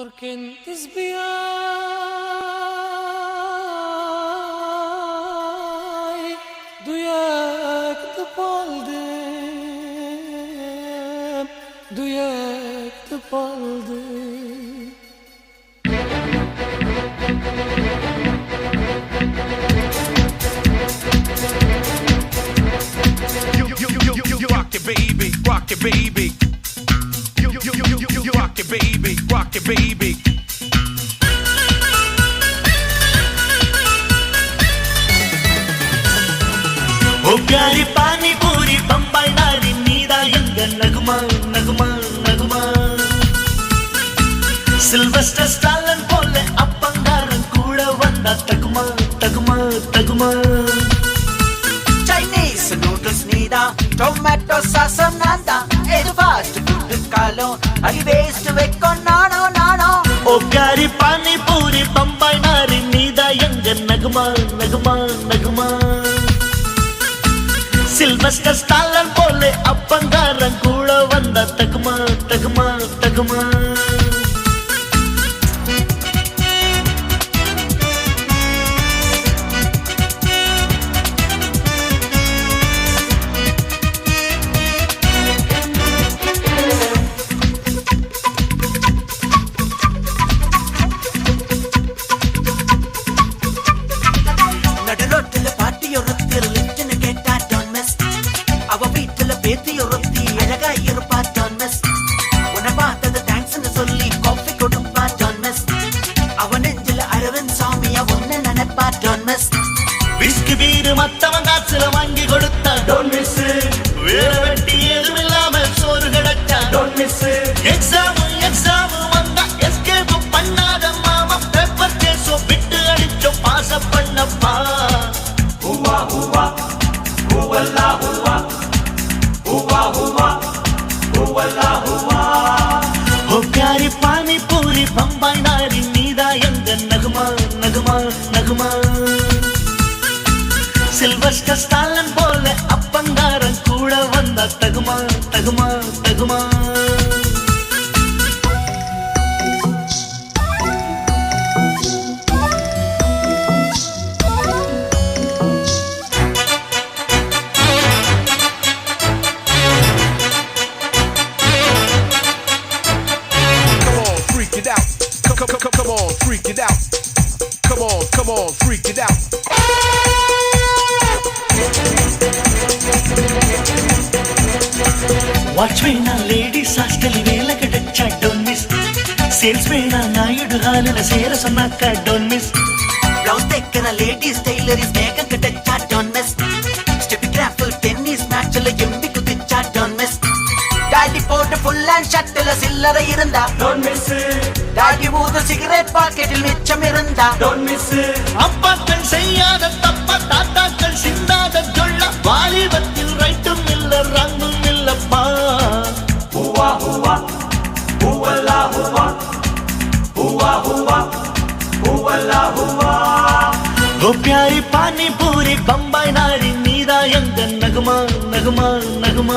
Torkentes biai duyak de palde duyak de palde You rock it, baby, rock it, baby. You rock it, baby, rock it, baby. ओ प्यारी पानी पूरी बम्बाई नारी नीदा young नगमा नगमा नगमा Sylvester स्टालन போல அப்பங்காரன் கூட வந்தா தகுமா தகுமா தகுமா Chinese noodles nida tomato sauce nanda edu fast food kalo agi waste vekko nano nano ओ प्यारी पानी पूरी बम्बाई नारी नीदा यंग नगमा नगमा नगमा सिल्वेस्टर स्टालन போல அப்பங்காரன் கூட வந்தா தகுமா தகுமா தகுமா விஸ்கி பீரு மத்தவன் காசுல வாங்கி கொடுத்தா டோன்ட் மிஸ் வேற வெட்டி ஏதும் இல்லாம சோறு கிடைச்சா டோன்ட் மிஸ் எக்ஸாம் வந்தா எஸ்கேப் பண்ணாத மாமா பேப்பர் கேஸோ விட்டு அடிச்சோ pass பண்ணப்பா Hua Hua ஹூவல்லா Hua Hua Hua ஹூவல்லா Hua ஓ प्यारी पानी पूरी बम्बाई नारी नीदा यंग नगमा नगमा नगमा सिल्वेस्टर स्टालन போல அப்பங்காரன் கூட வந்தா தகுமா தகுமா தகுமா Come on, freak it out. Come on, freak it out. Watchman ladies hostel వేల కడచ్చా don't miss salesman Naidu హాలుల సేర సన్నాక don't miss blouse tekkana ladies tailor is mega kadacha don't miss step grapple tennis match la yembi kudicha don't miss daddy port full and shirt la sillara irunda don't miss daddy ஊது cigarette pocket il மிச்சம் இருந்தா don't miss அப்பாக்கள் செய்யாத தப்ப தாத்தாக்கள் சிந்தாத ஜொள்ள வாலிபத்தில் ரைட்டும் இல்ல ரங்கும் இல்லப்பா Hua Hua ஹூவல்லா Hua Hua Hua ஹூவல்லா Hua ஓ प्यारी पानी पूरी बम्बाई नारी नीदा यंग नगमा नगमा नगमा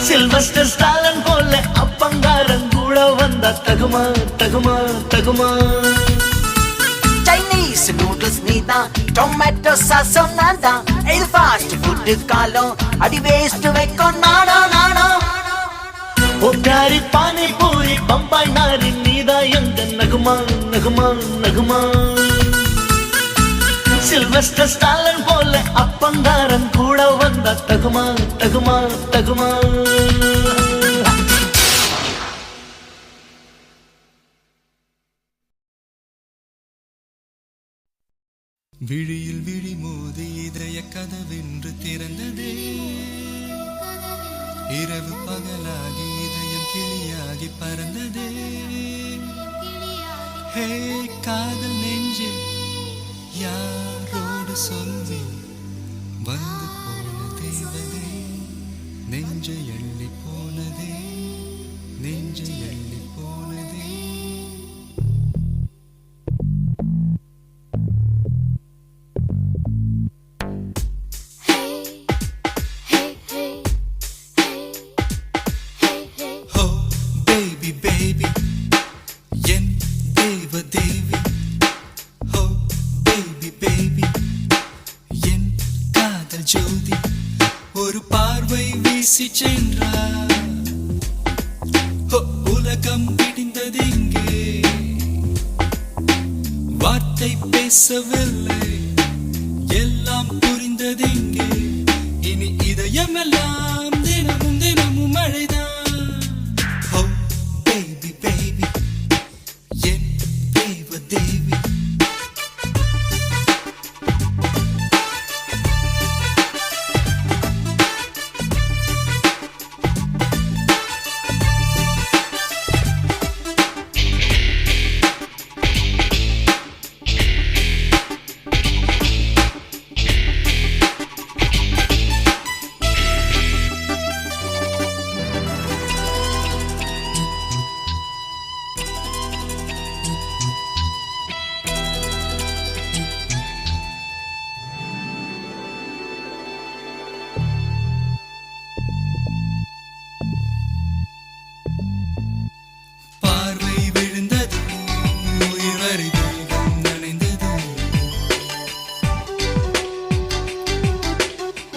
सिल्वेस्टर स्टालन போல அப்பங்காரன் கூட வந்தா தகுமா தகுமா தகுமா Chinese noodles nida tomato sauce nanda edu fast food kalo adi waste vekko nano nano ओ प्यारी पानी पूरी बम्बाई नारी नीदा यंग नगमा नगमा नगमा सिल्वेस्टर स्टालन போல அப்பங்காரன் கூட வந்தா தகுமா தகுமா தகுமா விழியில் விழி மோதி இதய கதவென்று திறந்ததே இரவு பகலாகி இதயம் கிளியாகி பறந்ததே ஹே காதல் நெஞ்சே யாரோடு சொல்லி வந்து போன தேவதே நெஞ்சை எள்ளி போனதே நெஞ்சை எள்ளி போனதே Baby baby baby என் தேவ தேவி oh baby baby என் காதல் ஜோதி ஒரு பார்வை வீசி சென்றார் உலகம் விடிந்தது இங்கே வார்த்தை பேசவில்லை எல்லாம் புரிந்தது இங்கே இனி இதயமெல்லாம் தினமும் தினமும் மழைதான் oh baby baby என் தேவ தேவி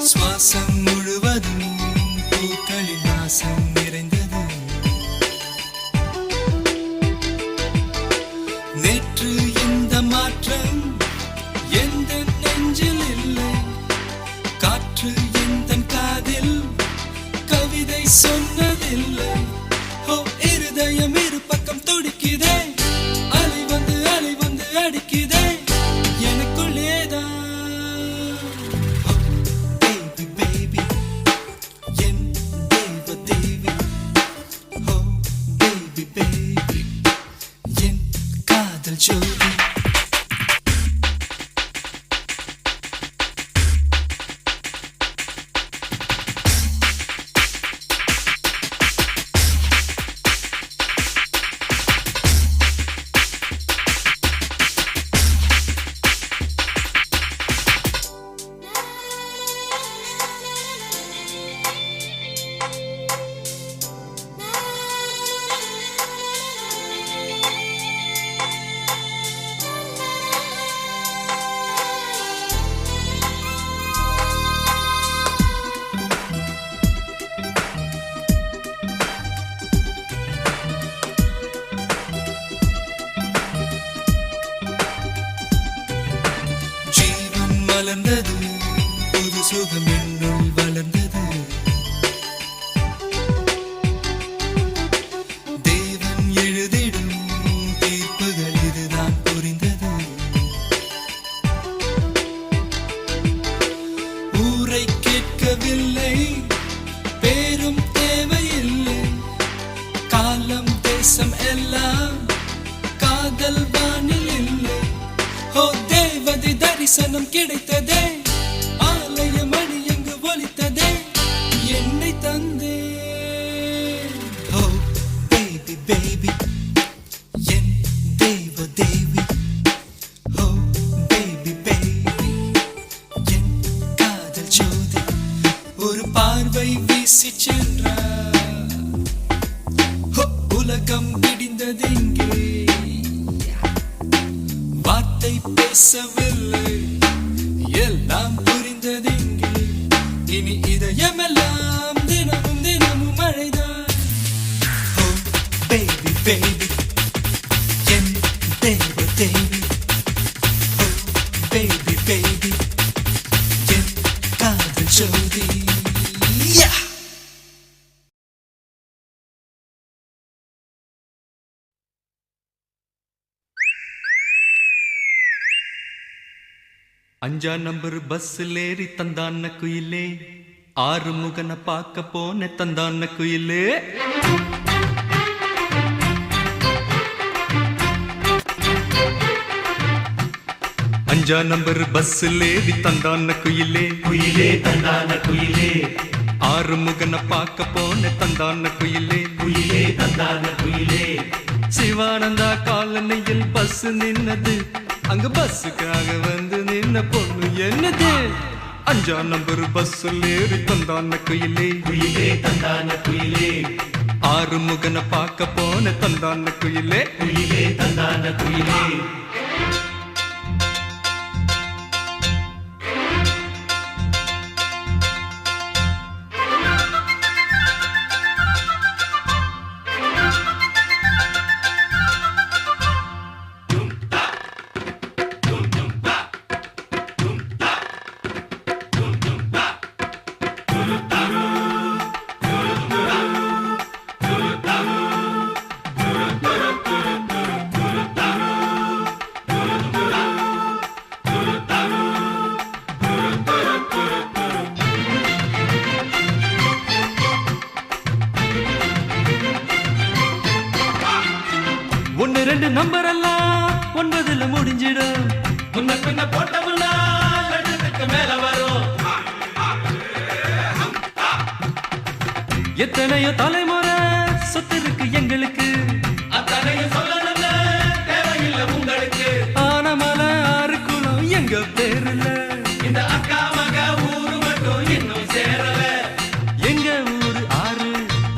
சுவாசம் முழுவதும் பூக்களின் வாசம் நிறைந்தது நேற்று இந்த மாற்றம் எந்த நெஞ்சில் இல்லை காற்று எந்த காதில் கவிதை சொன்னதில்லை ஓ இருதயம் இரு பக்கம் துடிக்குதே அலை வந்து அடிக்குதே எனக்குள்ளேதான் ஜோதி மலர்ந்தது புது சுகம் என்னுள் வளர்ந்தது தேவன் எழுதிடும் தீர்ப்புகள் இதுதான் புரிந்தது ஊரை கேட்கவில்லை பேரும் தேவையில்லை காலம் தேசம் எல்லாம் காதல் வானில் இல்லை ஓ தேவதை தரிசனம் கிடைத்ததே ஆலய மணி எங்கு ஒலித்ததே என்னை தந்தே ஓ பேபி பேபி என் தேவ தேவி ஓ பேபி பேபி என் காதல் ஜோதி ஒரு பார்வை வீசி சென்றார் உலகம் விடிந்தது இங்கே வார்த்தை பேசவில்லை எல்லாம் புரிந்தது இங்கே இனி இதயமெல்லாம் தினமும் தினமும் மழைதான் ஓ பேபி பேபி என் தேவ தேவி ஓ பேபி பேபி என் காதல் ஜோதி அஞ்சா நம்பர் பஸ்ஸில் ஏறி தந்தான குயிலே ஆறு முகனை பார்க்க போன தந்தான குயிலே அஞ்சா நம்பர் பஸ்ஸில் ஏறி தந்தான குயிலே குயிலே தந்தான குயிலே ஆறு முகனை பார்க்க போன தந்தான குயிலே குயிலே தந்தான குயிலே சிவானந்தா காலனியில் பஸ் நின்னது அங்க பஸ்ஸுக்காக வந்து நின்ன பொண்ணு என்னது அஞ்சா நம்பர் பஸ்ஸில் ஏறி தந்தான குயிலே குயிலே தந்தான குயிலே ஆறு முகனை பார்க்க போன தந்தான குயிலே குயிலே தந்தான குயிலே ஒன்னு ரெண்டு நம்பர் எல்லாம் 9ல முடிஞ்சிடும் முன்ன பின்ன போட்டமுன்னா லட்சத்துக்கு மேல வரும் எத்தனையோ தலைமுறை சொத்து இருக்கு எங்களுக்கு அத்தனையும் சொல்லணும்ல தேவையில்லை உங்களுக்கு ஆனமலை ஆறு குளம் எங்க பேருல இந்த அக்கா மக ஊரு மட்டும் இன்னும் சேரல எங்க ஊரு ஆறு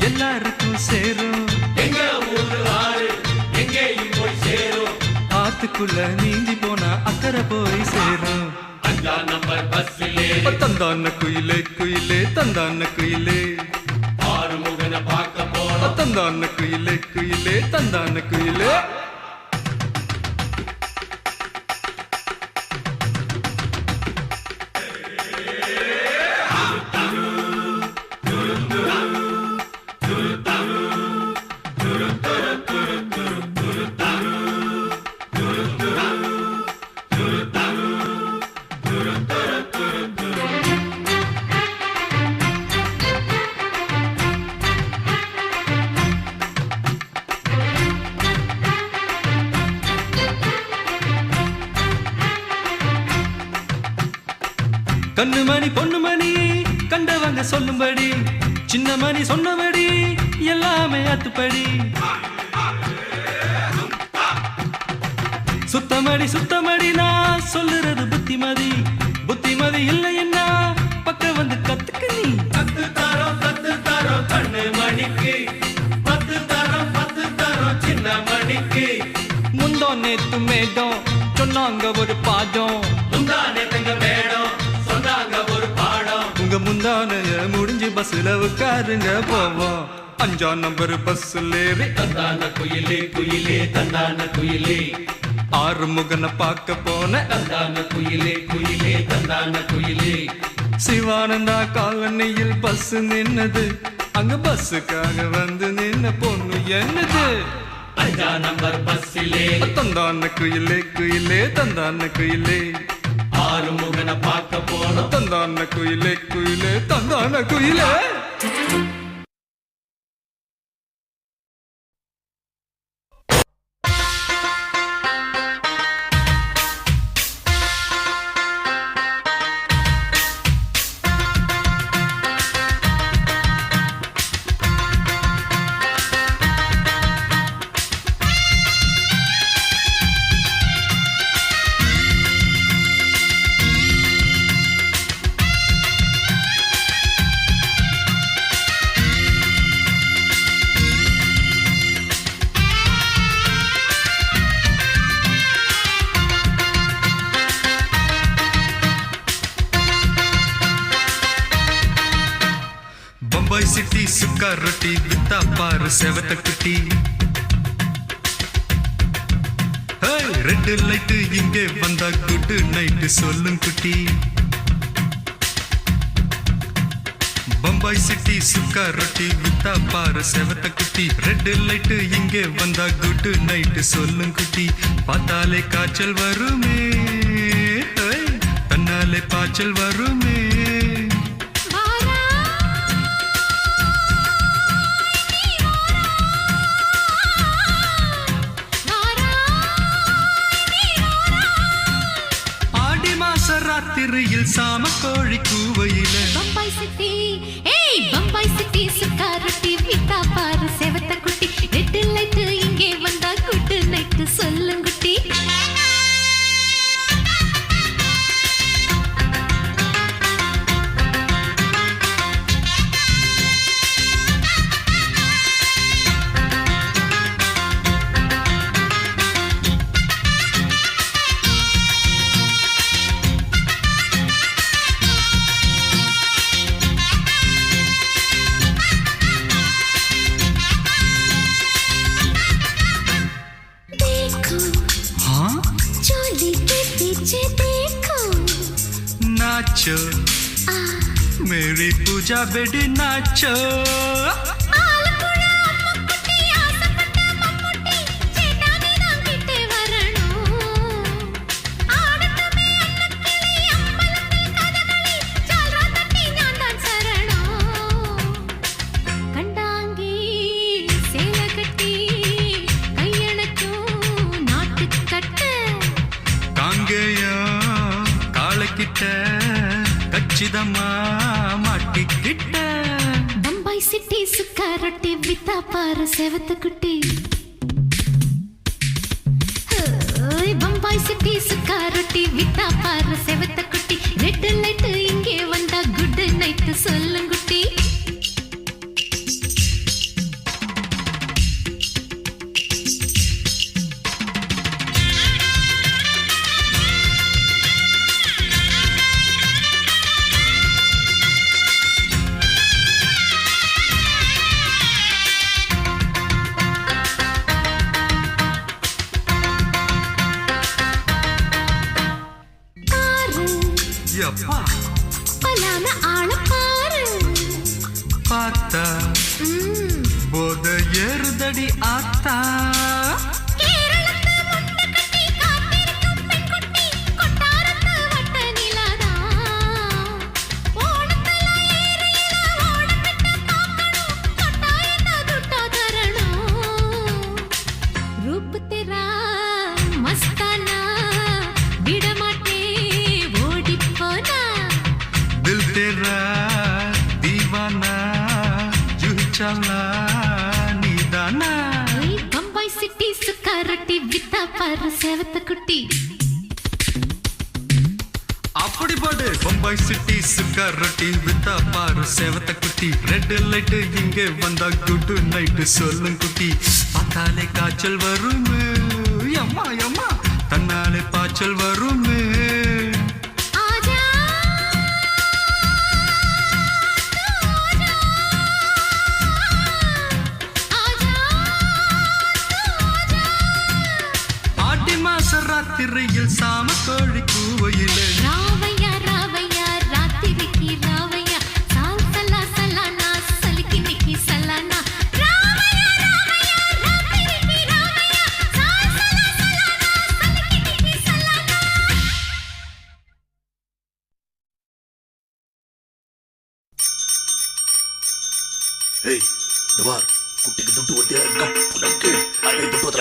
எல்லாருக்கும் சேரும் எங்க ஊரு ஆறு எங்கேயும் போய் சேரும் ஆத்துக்குள்ள நீந்தி போனா அக்கறை போய் சேரும் 5ஆம் நம்பர் பஸ்ஸிலே தந்தான குயிலே குயிலே தந்தான குயிலே ஆறுமுகனை பார்க்க போனோம் தந்தான குயிலே குயிலே தந்தான குயிலே கண்ணு மணி பொண்ணு மணி கண்டவங்க சொல்லும்படி சின்ன மணி சொன்னபடி எல்லாமே அத்துப்படி சுத்தமடி நான் சொல்லுறது புத்திமதி புத்திமதி இல்லைன்னா பக்கம் வந்து கத்துக்க நீ 10 தரம் கண்ணு மணிக்கு 10 தரம் சின்ன மணிக்கு முந்தோ நேத்து மேடம் சொன்னாங்க ஒரு பாடம் முந்தானே தங்க மேடம் சொன்னாங்க ஒரு பாடம் உங்க முந்தானைய முடிஞ்சு பஸ்ல உட்காருங்க போவோம் 5ஆம் நம்பர் பஸ்ல ஏறி தந்தான குயிலே குயிலே தந்தான குயிலே ஆறு முகனை பார்க்க போன தந்தான குயிலே குயிலே தந்தான குயிலே சிவானந்தா காலனியில் பஸ் நின்னது அங்க பஸ்ஸுக்காக வந்து நின்ன பொண்ணு என்னது 5ஆம் நம்பர் பஸ்ஸிலே தந்தான குயிலே குயிலே தந்தான குயிலே ஆறுமுகனை பார்க்க போனோம் தந்தான குயிலே குயிலே தந்தான குயிலே பம்பாய் சிட்டி சுக்கா ரொட்டி வித்தா பாரு செவத்த குட்டி ரெட் லைட் இங்கே வந்தா குட் நைட் சொல்லும் குட்டி பம்பாய் சிட்டி சுக்கா ரொட்டி வித்தா பாரு செவத்த குட்டி ரெட் லைட் இங்கே வந்தா குட் நைட் சொல்லும் குட்டி பார்த்தாலே காய்ச்சல் வருமே தன்னாலே பாய்ச்சல் வருமே ராத்திரியில் சாம கோழி கூவையில பம்பாய் சிட்டி சுக்கா ரொட்டி வித்தா பாரு செவத்த குட்டி ரெட் லைட் இங்கே வந்தா குட் நைட் சொல்லுங்குட்டி नाचो मेरी पूजा बेटी नाचो கச்சிதமா மாட்டிக்கிட்ட பம்பாய் சிட்டி சுக்கா ரொட்டி வித்தா பாரு செவத்த குட்டி பம்பாய் சிட்டி சுக்கா ரொட்டி வித்தா பாரு செவத்த குட்டி ரெட் லைட் இங்கே வந்தா குட் நைட் சொல்லுங்குட்டி பலான ஆள பாரு பார்த்தா போத ஏறுதடி ஆத்தா பம்பாய் சிட்டி சுக்கா ரொட்டி வித்தா பாரு செவத்த குட்டி அப்படி போடு பம்பாய் சிட்டி சுக்கா ரொட்டி வித்தா பாரு செவத்த குட்டி ரெட் லைட் இங்கே வந்தா குட் நைட் சொல்லும் குட்டி பார்த்தாலே காய்ச்சல் வரும் அம்மா அம்மா தன்னாலே பாய்ச்சல் வரும் ராத்திரியில் சாம கோழி கூவையிலே ராவையா ராவையா ராத்திரிக்கு ராவையா சால் சலா சலானா சலிக்கு நிக்கி சலானா ராவையா ராவையா ராத்திரிக்கு ராவையா சால் சலா சலானா சலிக்கு நிக்கி சலானா ஏய் தவார் குட்டிக்கு துட்டு ஒட்டியா இருக்கா உனக்கு அதை துட்டு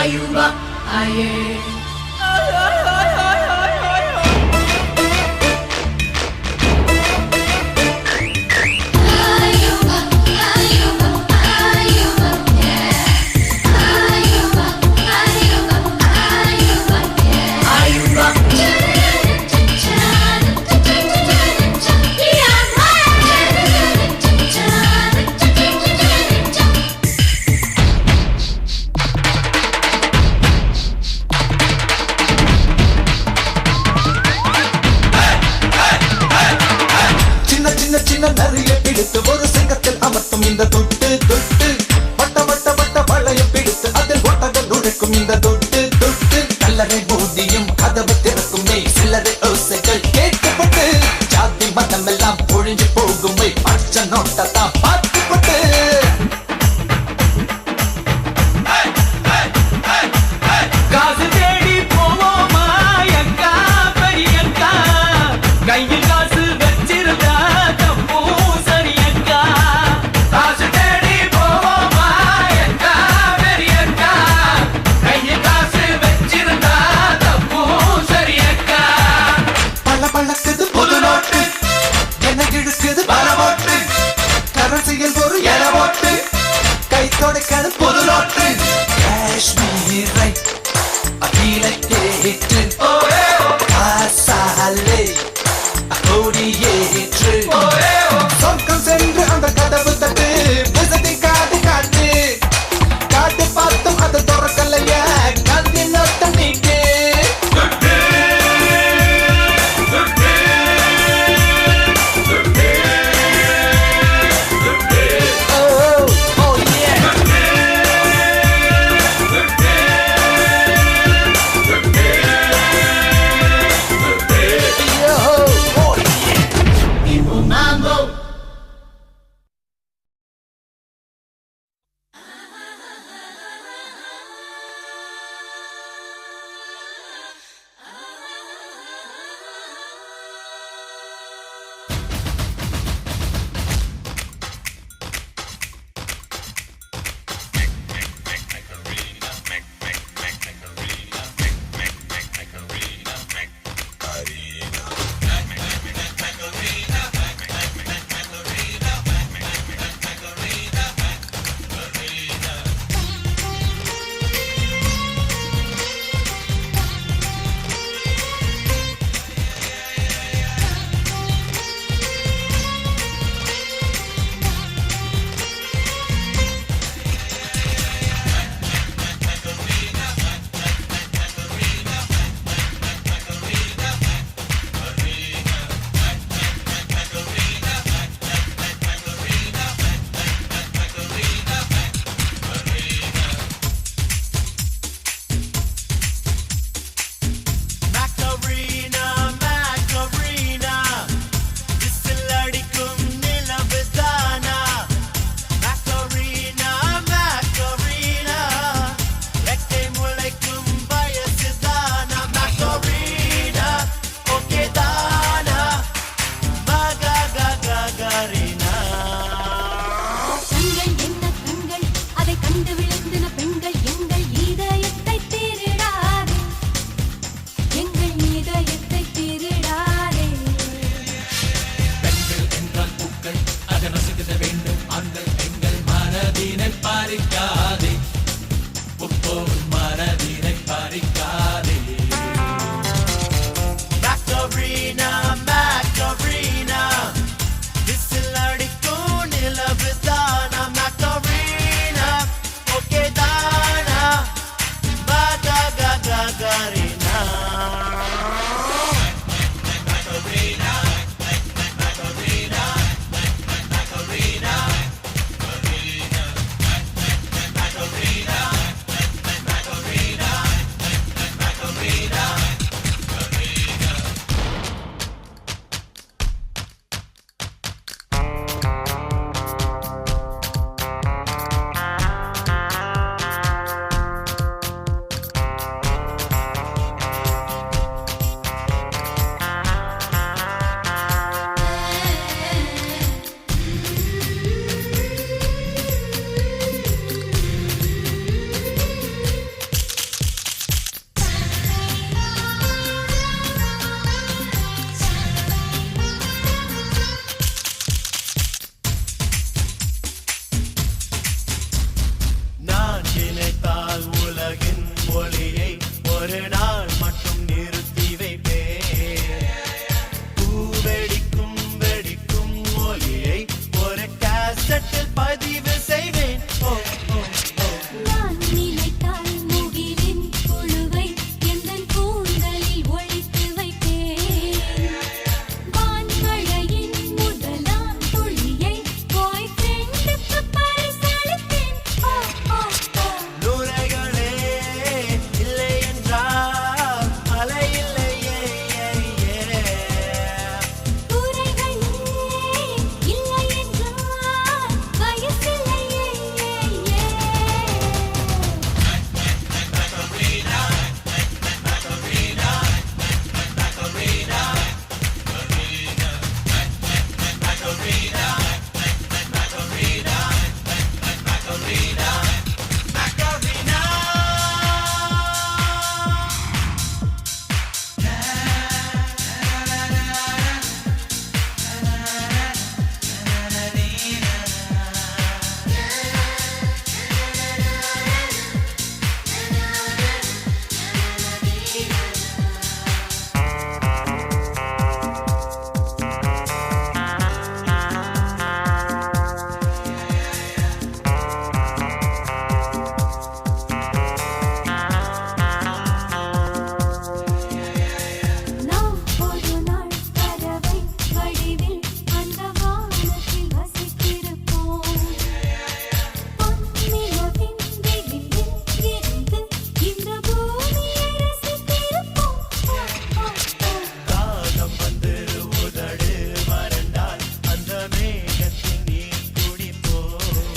Ayuba, aye. Ayuba, Ayuba, Ayuba, yeah. Ayuba, Ayuba, Ayuba, yeah. Ayuba. சின்ன சின்ன சின்ன நிறைய பிடித்து ஒரு சிங்கத்தில் அமர்த்தும் இந்த தொட்டு தொட்டு வட்ட வட்ட வட்ட வளையம் பிடித்து அதில் ஒட்டக நுழைக்கும் இந்த தொட்டு தொட்டு கல்லறை பூதியும் கதவு திறக்கும் சில்லறை ஓசைகள் கேட்கப்பட்டு ஜாதி மதம் எல்லாம் பொழிஞ்சு போகும் பச்சை நோட்டத்தான் பார்த்துப்பட்டு காசு தேடி போவோமா அக்கா பெரியக்கா கையில் காசு வச்சிருந்தா தப்பூ சரியக்கா காசு தேடி போவோமா அக்கா பெரியக்கா கையில் காசு வச்சிருந்தா ஒலியை ஒரு நாள் மட்டும் நிறுத்தி வைப்பேன். பூவெடிக்கும் வெடிக்கும் ஒலியை ஒரு கேசட்டில் பதிவு செய்வேன். ஓ ஓ ஓ நான் நினைத்தால் முகிலின் புழுவை எந்தன் கூந்தலில் ஒழித்து வைப்பேன். வான்மழையின் முதலாம் துளியை பாய் ஃப்ரெண்டுக்கு பரிசளித்தேன். ஓ ஓ ஓ நுரைகளே இல்லை என்றால் அலை இல்லையே. குறைகளே இல்லை என்றால் வயசில்லையே. நாம் ஒரு நாள் பறவை வடிவில் அந்த வானத்தில் வசித்திருப்போம். பொன்னிலவின் வெயிலில் இருந்து இந்த பூமியை ரசித்திருப்போம். ஓ, ஓ, ஓ. தாகம் வந்து உதடு வறண்டால் அந்த மேகத்தின் நீர் குடிப்போம்.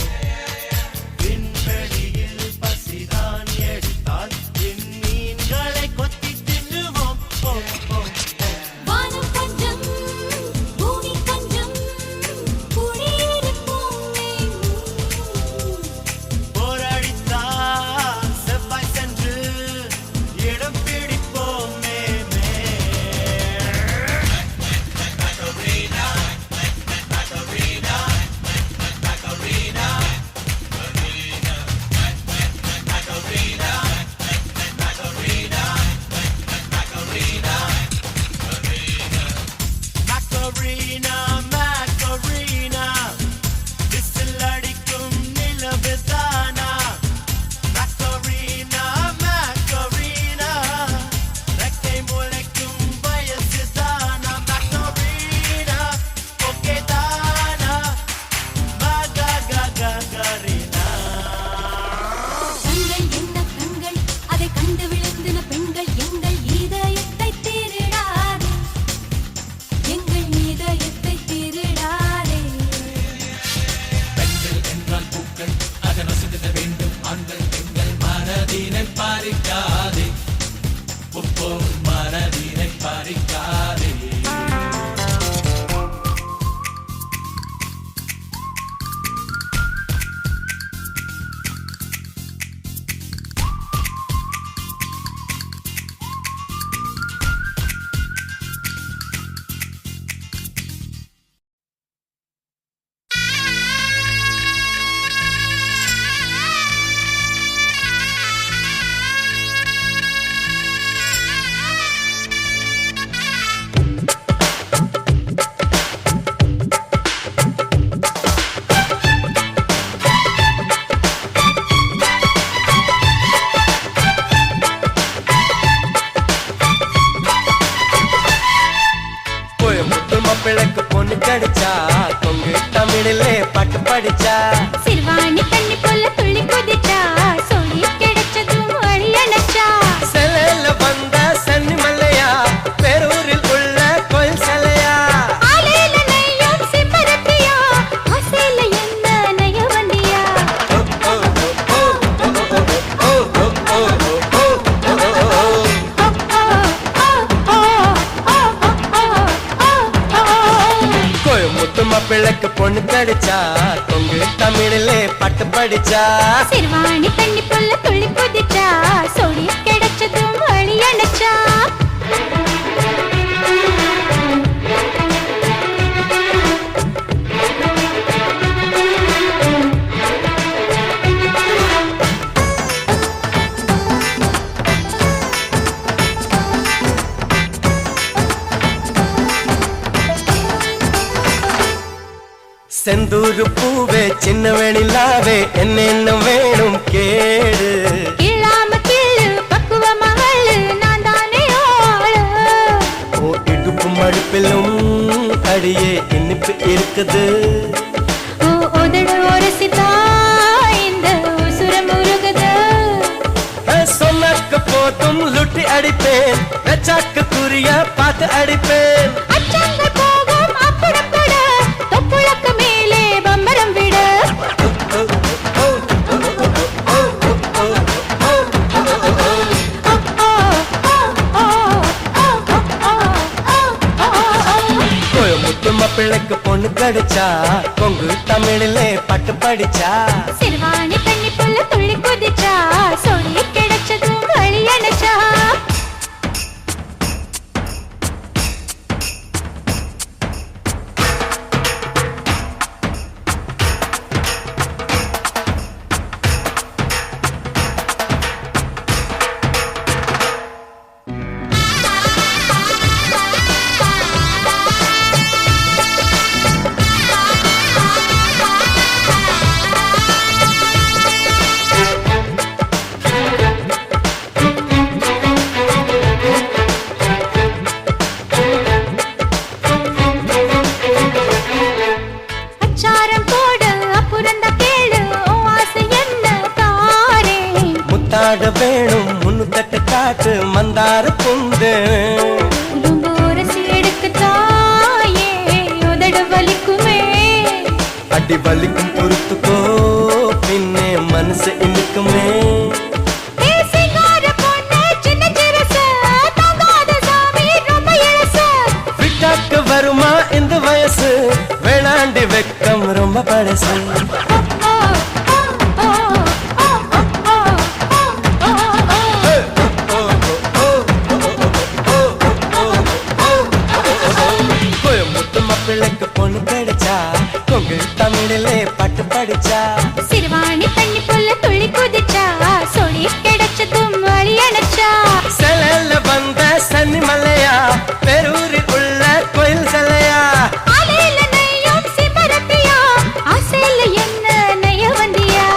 விண்வெளியில் பசிதான் எடுத்தால் விண்மீன்களை கொத்தி தின்னுவோம். ஓ ஓ ஓ வானம் கொஞ்சம் பூமி கொஞ்சம் குடியிருப்போமே. போரடித்தால் செவ்வாய் சென்று இடம் பிடிப்போமே. Macarena, Macarena, விசில் அடிக்கும் நிலவுதானா. Macarena, Macarena, ரெக்கை முளைக்கும் வயசுதானா. Macarena, okay தானா, Macarena. கண்கள் என்ன கண்கள், அதை கண்டு விழுந்தின பெண்கள் எங்கள் இதயத்தை திருடாதே. எங்கள் இதயத்தை திருடாதே. பெண்கள் என்றால் பூக்கள் அதை ரசித்திட வேண்டும். ஆண்கள் பெண்கள் மனதினை பறிக்காதே. உப்போ மனதினை பறிக்காதே. மாப்பிள்ளைக்கு பொண்ணு கிடைச்சா கொங்கு தமிழிலே பாட்டு படிச்சா சிறுவாணி தண்ணி போல துள்ளி குதிச்சா சொல்லி கிடைச்சதும் வழி அணைச்சா. செலையில வந்த சன்னி மல்லையா பேரூரில் உள்ள கோயில் சிலையா ஆலையில நெய்யும் சிப்பரத்தியா ஆசையில என்ன நெய்ய வண்டியா. கோயமுத்து மாப்பிள்ளைக்கு பொண்ணு கிடைச்சா கொங்கு தமிழிலே பாட்டு படிச்சா சிறுவாணி தண்ணி போல துள்ளி குதிச்சா சொல்லி கிடைச்சதும் வழி அணைச்சா. செந்தூரு பூவே சின்ன வெணிலாவே என்னென்ன வேணும் கேடு இல்லாம கிள்ளு பக்குவமா வள்ளு நான் தானே ஆளு ஓ இடுப்பு மடுப்பிலும் அடியே இனிப்பு இருக்குது ஓ உதடு உரசிதா இந்த உசுரம் உருகுது சொன்னாக்க போதும் லுட்டி அடிப்பேன் வெச்சாக்க குறிய பார்த்து அடிப்பேன் அச்சங்கள் போகும் அப்புறம் கூட தொப்புளக்கு மேலே பம்பரம் விட கோயமுத்து மாப்பிள்ளைக்கு பொண்ணு கிடைச்சா கொங்கு தமிழிலே பட்டு படிச்சா சிறுவாணி தண்ணி புள்ள துள்ளி குதிச்சா சொல்லி கிடைச்சதும் வழி அணைச்சா அச்சாரம் போடு அப்புறந்தா கேளு உன் ஆசை என்ன தாரே முத்தாட வேணும் முன்னுத்தட்டு காட்டு மந்தார புந்து உடம்பு உரசி எடுக்க தாயே உதடு வலிக்குமே அடி வலிக்கும் பொறுத்துக்கோ பின்னே மனசு இனிக்குமே சிங்கார பொண்ணு சின்ன சிறுசு தாங்காத சாமி ரொம்ப இழுசு விட்டாக்கு வருமா இந்த வயசு வேளாண்டி வெக்கம் ரொம்ப பழசு கோயமுத்து மாப்பிள்ளைக்கு பொண்ணு கிடைச்சா கொங்கு தமிழிலே பட்டு படிச்சா சிறுவாணி தண்ணி புள்ள துள்ளி குதிச்சா சொல்லி கிடைச்சதும் வழி அணைச்சா செலல வந்த சன்னி மலையா பெரூரில் உள்ள கோயில் சிலையா அலையில நெய்யும் சிமரத்தியா ஆசையில என்ன நெய்ய வந்தியா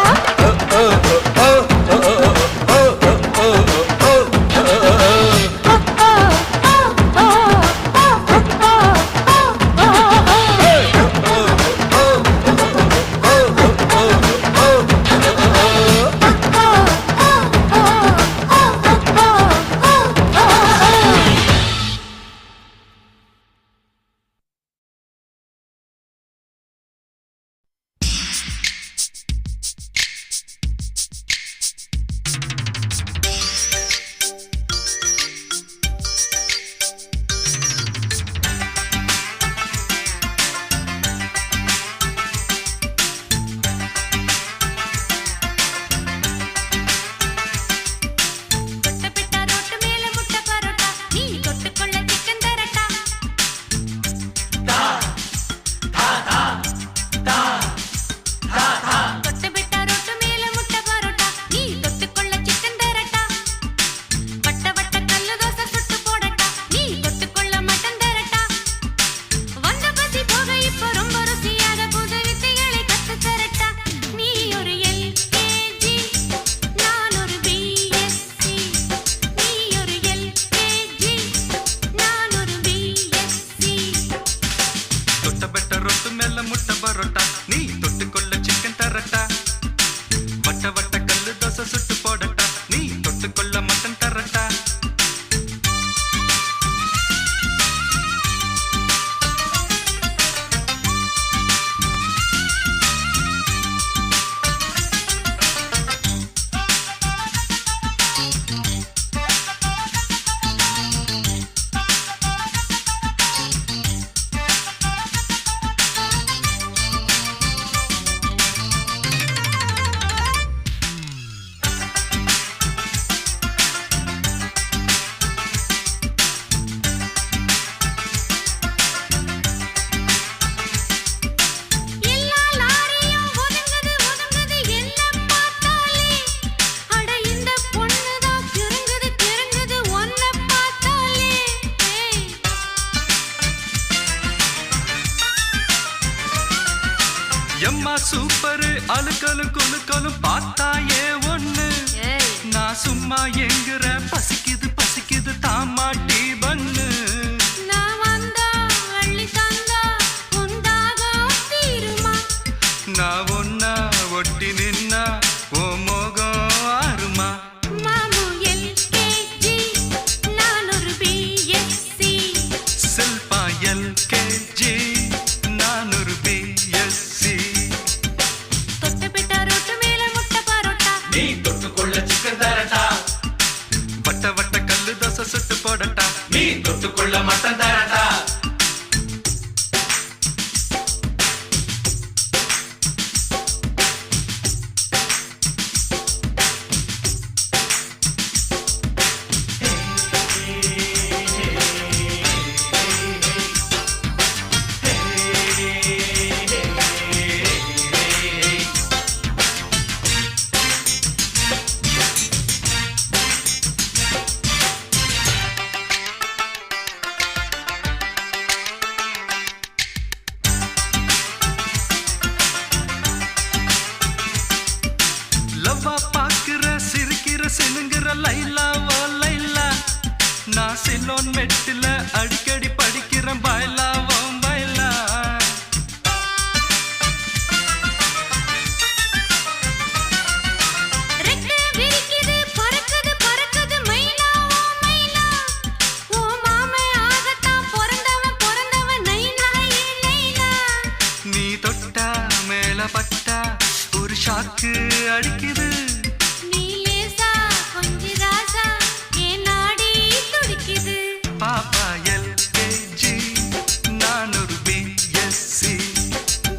சூப்பரு அழுக்கலும் குலுக்கலும் பார்த்தாயே ஒண்ணு நான் சும்மா எங்குற பசிக்குது பசிக்குது தாமாட்டி பண்ணு நான் வந்தா அள்ளி தந்தா உண்டாகும் தீருமா நான் ஒன்னா ஒட்டி நின்னா ஓ மோகம் ஆறுமா மாமு எல்கேஜி நான் ஒரு பிஎஸ்சி செல்பா எல்கேஜி நான் ஒரு பிஎஸ்சி தொட்டு பெட்டா ரொட்டு மேல முட்டை பரோட்டா நீ தொட்டுக்கொள்ள சிக்கன் தரட்டா வட்ட வட்ட கல்லு தோசை சுட்டு போடட்டா நீ தொட்டுக்கொள்ள மட்டன் தரட்டா லவ்வா பாக்குற சிரிக்கிற சினுங்கிற லைலா ஓ லைலா நான் சிலோன் மெட்டில அடிக்கடி படிக்கிறேன் பாய்லா ஓ பாய்லா ரெக்க விரிக்குது பறக்குது பறக்குது மயிலா ஓ மயிலா ஓ மாமே ஆகத்தான் பிறந்தவன் நைனா நைனா நீ தொட்டா மேல பட்டா ஒரு ஷாக்கு அடிக்குது நீ லேசா கொஞ்சி ராசா என் நாடி துடிக்குது பாப்பா எல்கேஜி நான் ஒரு பிஎஸ்சி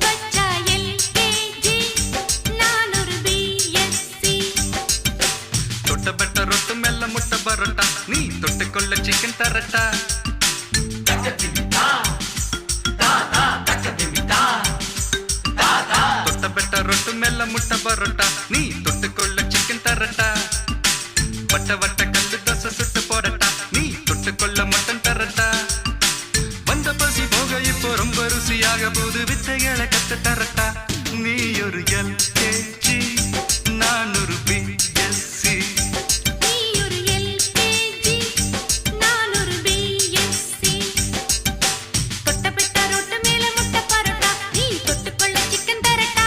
பச்சா எல்கேஜி நான் ஒரு பிஎஸ்சி தொட்ட பெட்ட ரொட்டு மெல்ல முட்டை பரோட்டா நீ தொட்டுக்கொள்ள சிக்கன் தரட்டா தொட்ட பெட்ட ரொட்டு மெல்ல முட்டை பரோட்டா நீ தொட்டுக்கொள்ள சிக்கன் தரட்டா வட்ட வட்ட கல்லு தோசை சுட்டு போடட்டா நீ தொட்டுக்கொள்ள மட்டன் தரட்டா வந்த பசி போக இப்போ ரொம்ப ருசியாக போது வித்தைகளை கத்து தரட்டா நீ ஒரு எல்கேஜி நான் ஒரு பிஎஸ்சி நீ ஒரு எல்கேஜி நான் ஒரு பிஎஸ்சி தொட்ட பெட்ட ரொட்டு மேல முட்டை பரோட்டா நீ தொட்டுக்கொள்ள சிக்கன் தரட்டா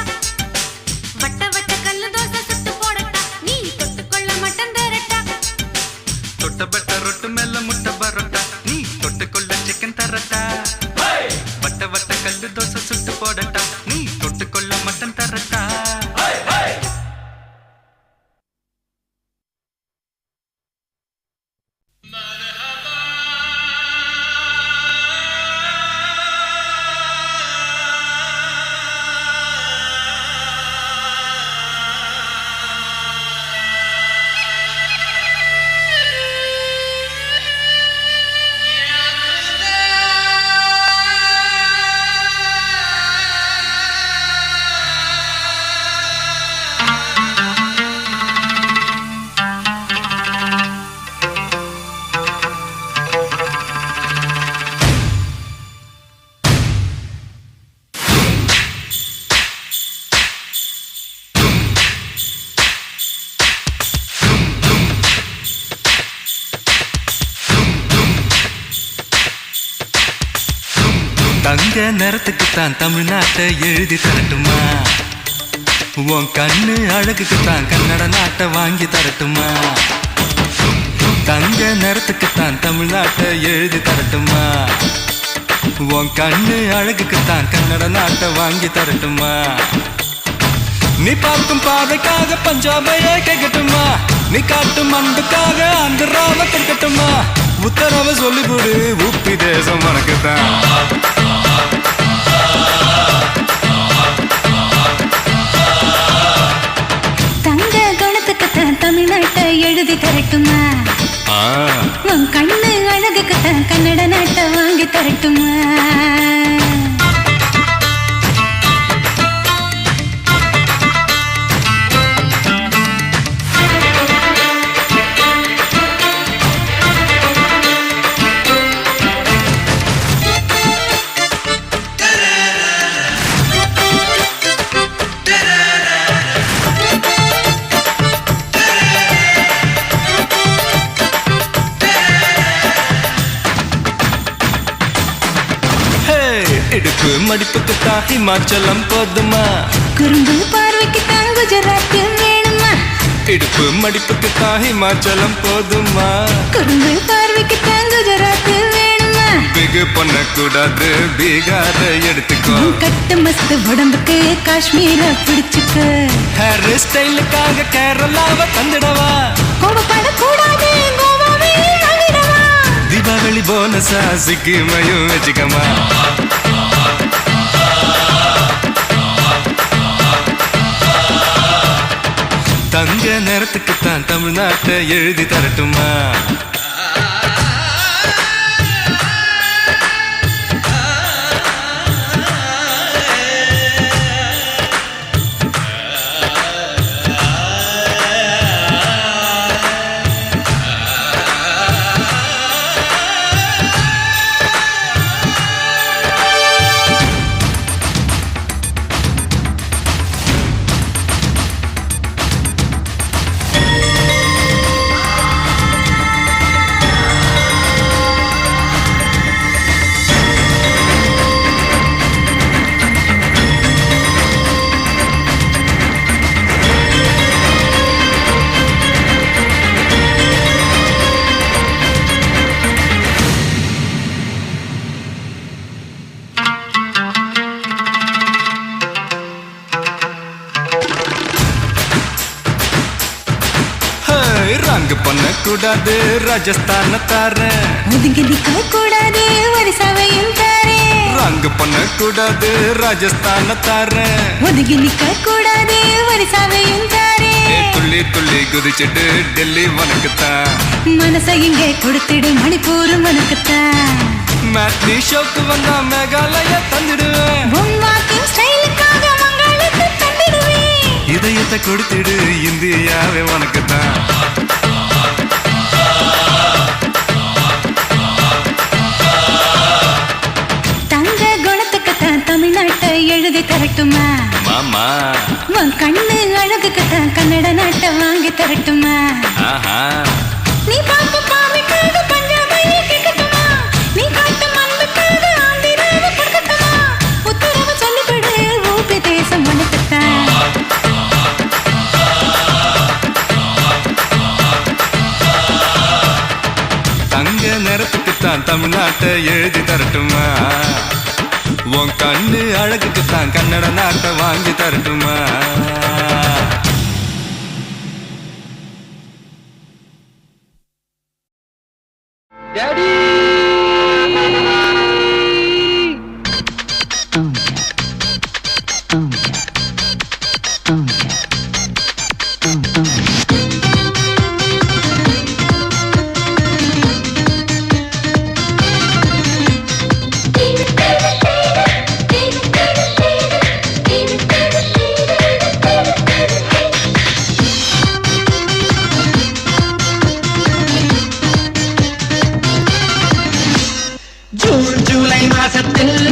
வட்ட வட்ட கல்லு தோசை சுட்டு போடட்டா நீ தொட்டுக்கொள்ள மட்டன் தரட்டா தொட்ட பெட்ட ரொட்டு மெல்ல முட்டை பரோட்டா நீ தொட்டுக்கொள்ள சிக்கன் தரட்டா வட்ட வட்ட கல்லு தோசை சுட்டு போடட்டா நீ தொட்டுக்கொள்ள மட்டன் தரட்டா தங்க நேரத்துக்குத்தான் தமிழ்நாட்டை எழுதி தரட்டுமா உன் கண்ணு அழகுக்குத்தான் கன்னட நாட்டை வாங்கி தரட்டுமா தங்க நேரத்துக்குத்தான் தமிழ்நாட்டை எழுதி தரட்டுமா உன் கண்ணு அழகுக்குத்தான் கன்னட நாட்டை வாங்கி தரட்டுமா நீ பார்க்கும் பாதைக்காக பஞ்சாபையே கேட்கட்டுமா நீ காட்டும் அன்புக்காக ஆந்திராவை கேட்கட்டுமா உத்தரவை சொல்லிவிடு உப்பி தேசம் உனக்குத்தான் தங்க குணத்துக்குத்தான் தமிழ்நாட்டை எழுதி தரட்டுமா உன் கண்ணு அழகுக்குத்தான் கன்னட நாட்டை வாங்கி தரட்டுமா இடுப்பு மடிப்புக்கு தான் ஹிமாச்சலம் போதுமா குறும்பு பார்வைக்கு தான் குஜராத் வேணுமா இடுப்பு மடிப்புக்கு தான் ஹிமாச்சலம் போதுமா குறும்பு பார்வைக்கு தான் குஜராத் வேணுமா பிகு பண்ணக்கூடாது பீகார எடுத்துக்கோ கட்டு மஸ்து உடம்புக்கு காஷ்மீர பிடிச்சுக்க ஹேர் ஸ்டைலுக்காக கேரளாவை தந்துடவா கோபப்படக்கூடாது கோவாவே வாங்கிடவா தீபாவளி போனஸா சிக்கிமையும் வச்சுக்கமா தங்க நேரத்துக்கு தான் தமிழ்நாட்டை எழுதி தரட்டுமா ரங்கு பண்ணக்கூடாது ராஜஸ்தான தாரேன் ஒதுங்கி நிக்க கூடாது வரிசவையும் தாரே ரங்கு பண்ணக்கூடாது ராஜஸ்தான தாரேன் ஒதுங்கி நிக்க கூடாது வரிசவையும் தாரே துள்ளி துள்ளி குதிச்சுட்டு டெல்லி உனக்குத்தான் மனசை இங்கே கொடுத்துடு மணிப்பூர் உனக்குத்தான் மேட்னி ஷோக்கு வந்தா மேகாலய தந்துடுவேன் பொம்மாக்கும் ஸ்டைலுக்காக மங்களுக்கு தந்திடுவேன் இதயத்தை கொடுத்துடு இந்தியாவே உனக்குத்தான் தங்க குணத்துக்குத்தான் தமிழ்நாட்டை எழுதி தரட்டுமா மாமா உன் கண்ணு அழகுக்குத்தான் கன்னட நாட்டை வாங்கி தரட்டுமா ஆஹா நீ பார்த்து பாமிக்காக பஞ்சாபையை கேட்கட்டுமா நீ காட்டு மண்ணுக்காக ஆந்திராவை கொடுக்கட்டுமா உத்தரவு சொல்லிவிடு ஊபி தேசம் உனக்குத்தான் தங்க நேரத்துக்குத்தான் தமிழ்நாட்டை எழுதி தரட்டுமா உன் கண்ணு அழகுக்குத்தான் கன்னட நாட்டை வாங்கி தரட்டுமா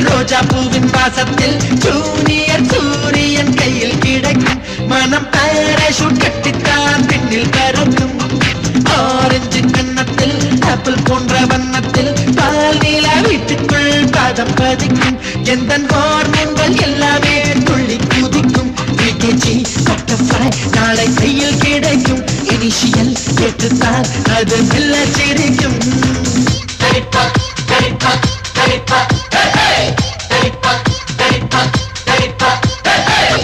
ரோஜா பூவின் வாசத்தில் ஜூனியர் சூரியன் கையில் கிடைக்கும் மனம் பாராசூட் கட்டித்தான் பின்னில் பறக்கும் ஆரஞ்சு கன்னத்தில் ஆப்பிள் போன்ற வண்ணத்தில் பால் நீலா வீட்டுக்குள் பாதம் பதிக்கும் எந்த ஹார்மோன்கள் எல்லாமே துள்ளி குதிக்கும் பிகேஜி பட்டர்ஃப்ளை நாளை கையில் கிடைக்கும் இனிஷியல் கேட்டுத்தான் அது மெல்ல சிரிக்கும்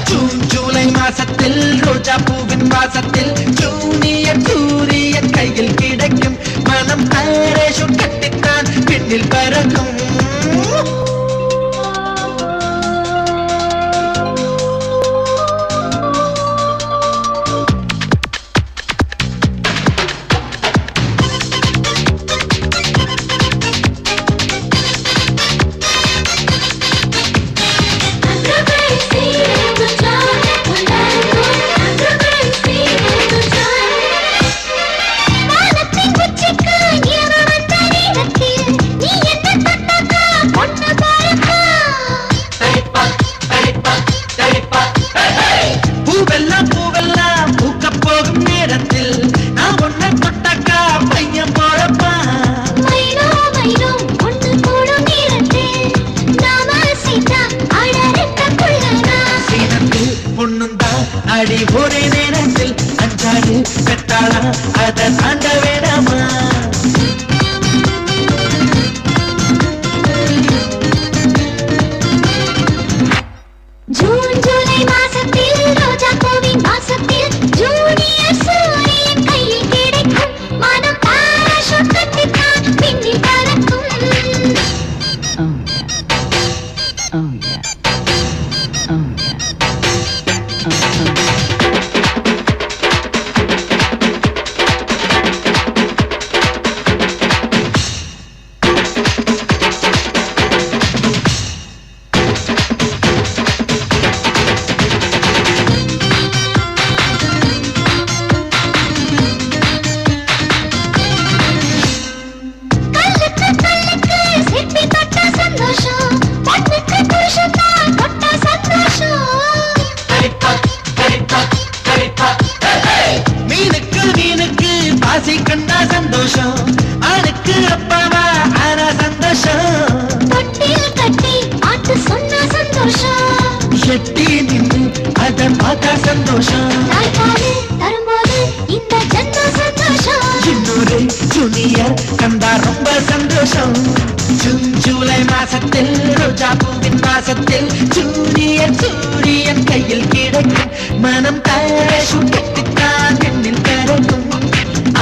ஜூன் ஜூலை மாசத்தில் ரோஜா பூவின் வாசத்தில் ஜூனியர் சூரியன் கையில் கிடைக்கும் மனம் பாராசூட் கட்டித்தான் பின்னில் பறக்கும் வானத்தின் உச்சிக்கு இரவு வந்த நேரத்தில் நீ என்ன தொட்ட சந்தோஷம் ஆளுக்கு அப்பாவா ஆனா சந்தோஷம் தொட்டில் கட்டி பாட்டு சொன்னா சந்தோஷம் எட்டி நின்று அத பார்த்தா சந்தோஷம் தாய்ப்பாடு தரும்போது இந்த ஜன்ம சந்தோஷம் இன்னொரு ஜூனியர் கண்டா ரொம்ப சந்தோஷம் ஜூன் ஜூலை மாசத்தில் ரோஜா பூவின் மாசத்தில் ஜூனியர் சூரியன் கையில் கிடைக்கும் மனம் பேரஷூட் கட்டித்தான் பெண்ணில் பிறக்கும்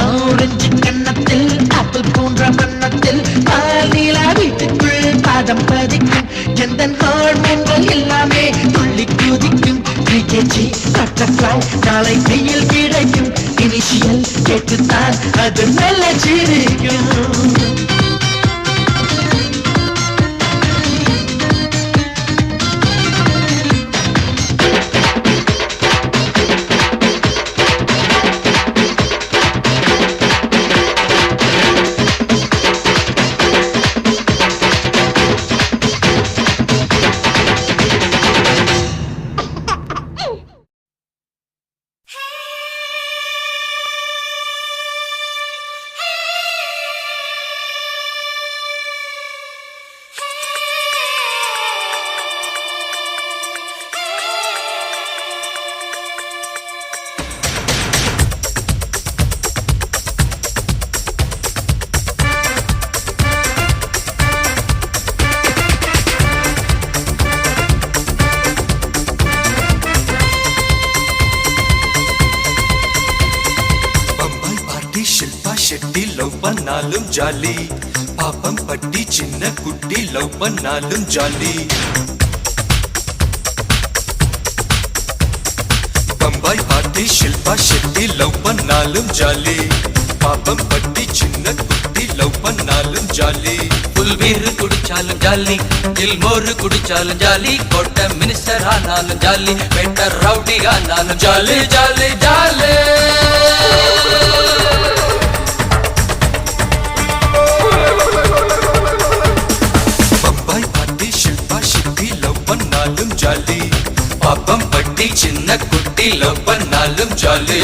ஆரஞ்சு கன்னத்தில் ஆப்பிள் போன்ற வண்ணத்தில் பால் நீலா வீட்டுக்குள் பாதம் பதிக்கும் எந்த ஹார்மோன்கள் எல்லாமே துள்ளி குதிக்கும் பிகேஜி பட்டர்ஃப்ளை நாளை கையில் கிடைக்கும் இனிஷியல் கேட்டுத்தான் அது நல்ல சிரிக்கும் ஷெட்டி லவ் பண்ணாலும் ஜாலி பாப்பம் பட்டி சின்ன குட்டி லவ் பண்ணாலும் ஜாலி பம்பாய் பாட்டி ஷில்பா ஷெட்டி லவ் பண்ணாலும் ஜாலி பாப்பம் பட்டி சின்ன குட்டி லவ் பண்ணாலும் ஜாலி புல்வீரு குடிச்சாலும் ஜாலி இல்மோரு குடிச்சாலும் ஜாலி கோட்டை மினிஸ்டர் ஆனாலும் ஜாலி பெட்டர் ரவுடி ஆனாலும் ஜாலி ஜாலி ஜாலி ஜாலி பாப்பம் பட்டி சின்ன குட்டி லவ் பண்ணாலும் ஜாலி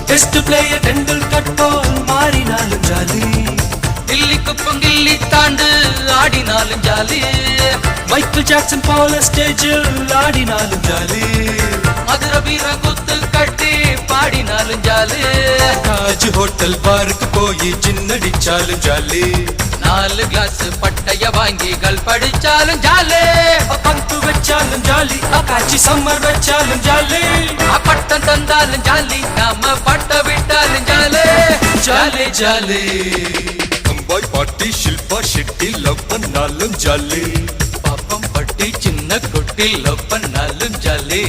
டெஸ்ட் பிளேயர் டெண்டுல்கர் போல் மாறினாலும் ஜாலி கில்லி குப்பம் கில்லி தாண்டு ஆடினாலும் ஜாலி மைக்கேல் ஜாக்சன் போல ஸ்டேஜில் ஆடினாலும் ஜாலி மதுர வீர குத்து கட்டி பாடினாலும் ஜாலி தாஜ் ஹோட்டல் பாருக்கு போய் சின்னடிச்சாலும் ஜாலி 4 கிளாஸ் பட்டைய வாங்கி கள் படிச்சாலும் ஜாலி பங்கு வச்சாலும் ஜாலி காட்சி சம்மர் வச்சாலும் ஜாலி பட்டம் தந்தாலும் ஜாலி நாம பட்ட விட்டாலும் ஜாலி ஜாலி ஜாலி பம்பாய் பாட்டி ஷில்பா ஷெட்டி லவ் பண்ணாலும் ஜாலி பாப்பம் பட்டி சின்ன குட்டி லவ் பண்ணாலும் ஜாலி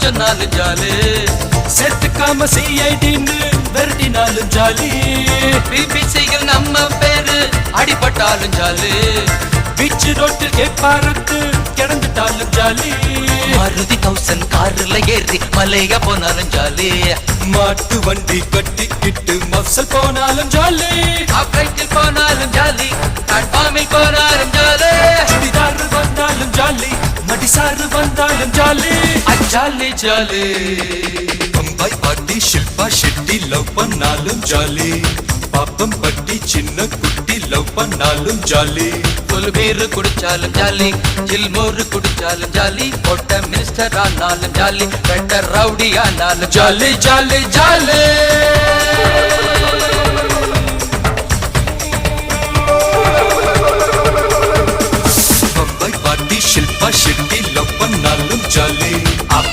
சொன்னாலும் ஜாலி சேர்த்துக்காம சிஐடின்னு விரட்டினாலும் ஜாலி பிபிசியில் நம்ம பேரு அடிபட்டாலும் ஜாலி பீச் ரோட்டில் கேப்பாரத்து கிடந்துட்டாலும் ஜாலி மாருதி 1000 கார்ல ஏறி மலைய போனாலும் ஜாலி மாட்டு வண்டி கட்டிக்கிட்டு மப்சல் போனாலும் ஜாலி அப்ரைட்டில் போனாலும் ஜாலி பிளாட்ஃபார்மில் போனாலும் ஜாலி சுடிதார் வந்தாலும் ஜாலி மடிசாரு வந்தாலும் ஜாலி ஜாலி ஜாலி பம்பாய் பாட்டி ஷில்பா ஷெட்டி லவ் பண்ணாலும் ஜாலி பாப்பம் பட்டி சின்ன குட்டி லவ் பண்ணாலும் ஜாலி புல் பீர் குடிச்சாலும் ஜாலி ஜில் மோர் குடிச்சாலும் ஜாலி கொட்ட மினிஸ்டர் ஆனாலும் ஜாலி பெட்டர் ரவுடி ஆனாலும் ஜாலி ஜாலி ஜாலி பம்பை பாட்டி ஷில்பா ஷெட்டி லவ் பண்ணாலும் ஜாலி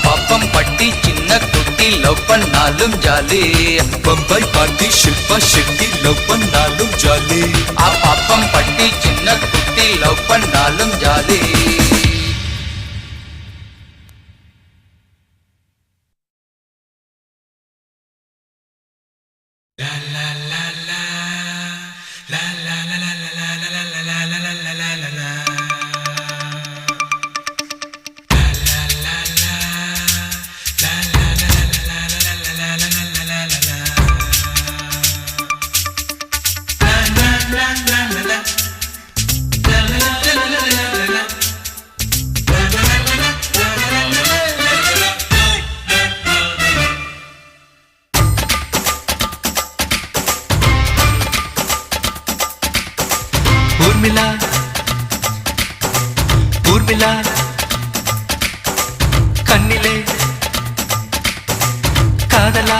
பாப்பம் பட்டி சின்ன குட்டி லவ் பண்ணாலும் ஜாலி பம்பை பாட்டி ஷில்பா ஷெட்டி லவ் பண்ணாலும் ஜாலி பாப்பம் பட்டி சின்ன குட்டி லவ் பண்ணாலும் ஜாலி ஊர்மிளா ஊர்மிளா கண்ணிலே காதலா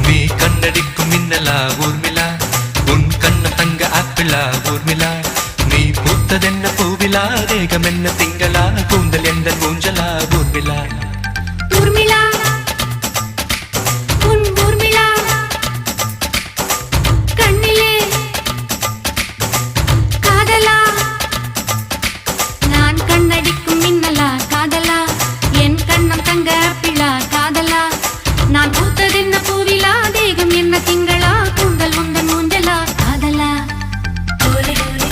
நீ கண்ணடிக்கும் மின்னலா ஊர்மிளா உன் கண்ண தங்க ஆப்பிளா ஊர்மிளா நீ பூத்ததென்ன பூவிலா தேகம் என்ன திங்களா கூந்தல் எந்த ஊஞ்சலா ஊர்மிளா ஊர்மிளா உன் ஊர்மிளா கண்ணிலே காதலா நான் கண்ணடிக்கும் மின்னலா காதலா என் கண்ணம் தங்க பிள்ளா காதலா நான் பூத்ததென்ன பூவிலா தேகம் என்ன திங்களா கூந்தல் உந்தன் ஊஞ்சலா காதலா ஓலே ஓலே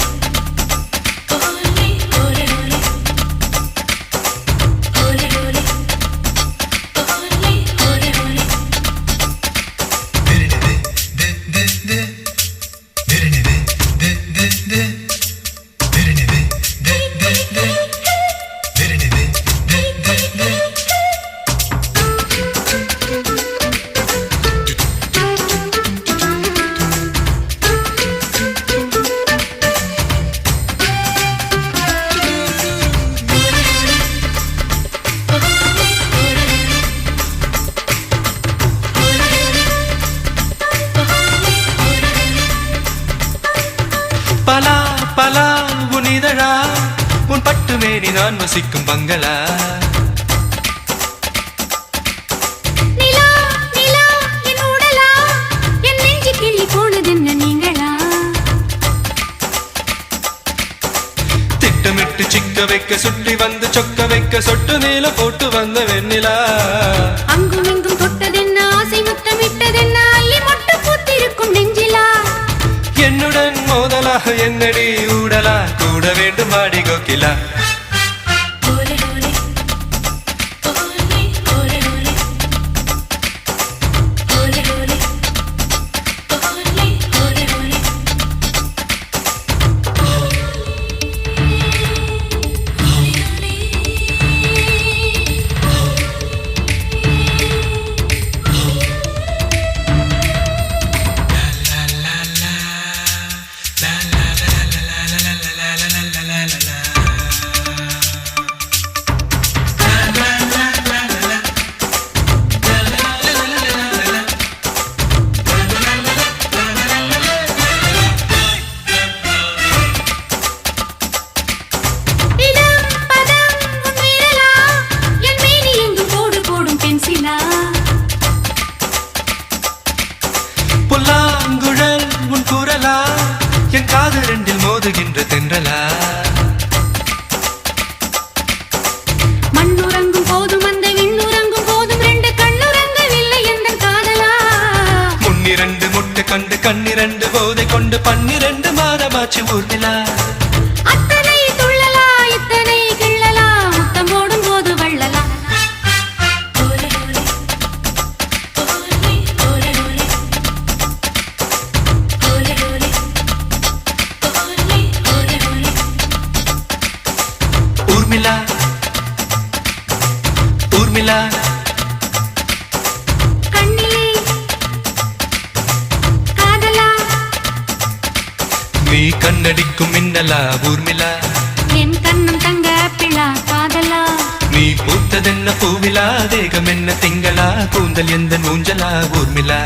ஓலே ஓலே ஓலே ஓலே ஓலே ஓலே ஓலே பலா பலா உன் இதழா உன் பட்டு மேனி நான் வசிக்கும் பங்களா நிலா நிலா என் உடலா என் நெஞ்சு கிள்ளி போனதென்ன நீங்களா திட்டமிட்டு சிக்க வைக்க சுட்டி வந்து சொக்க வைக்க சொட்டு மேல போட்டு வந்த வெண்ணிலா அங்கும் இங்கும் தொட்டதென்ன ஆசை முத்தமிட்டதென்ன அள்ளி மொட்டு பூத்திருக்கும் நெஞ்சிலா என்னுடன் மோதலா என்னடி ஊடலா கூட வேண்டும் வாடி கோகிலா ஓலே ஓலே ஓலே ஓலே ஓலே ஓலே ஓலே ஓலே ஓலே ஓலே இடம் பதம் உன் விரலா என் மேனி எங்கும் கோடு போடும் பென்சிலா புல்லாங்குழல் உன் குரலா என் காது ரெண்டில் மோதுகின்ற தென்றலா மண்ணுறங்கும் போதும் அந்த விண்ணுறங்கும் போதும் ரெண்டு கண்ணுறங்கவில்லை எந்த காதலா முன்னிரண்டு முட்டை கண்டு கண்ணிரண்டு போதை கொண்டு 12 மாதமாச்சு ஊர்மிளா அத்தனை துள்ளலா இத்தனை கிள்ளலா முத்தம் போடும் போது வள்ளலா ஓலே ஓலே ஓலே ஓலே ஓலே ஓலே ஓலே ஓலே ஓலே ஊர்மிளா ஊர்மிளா கண்ணிலே கண்ணடிக்கும் மின்னலா ஊர்மிளா என் கண்ணும் தங்க பிள்ளா காதலா நீ பூத்ததென்ன பூவிலா தேகம் என்ன திங்களா கூந்தல் எந்த ஊஞ்சலா ஊர்மிளா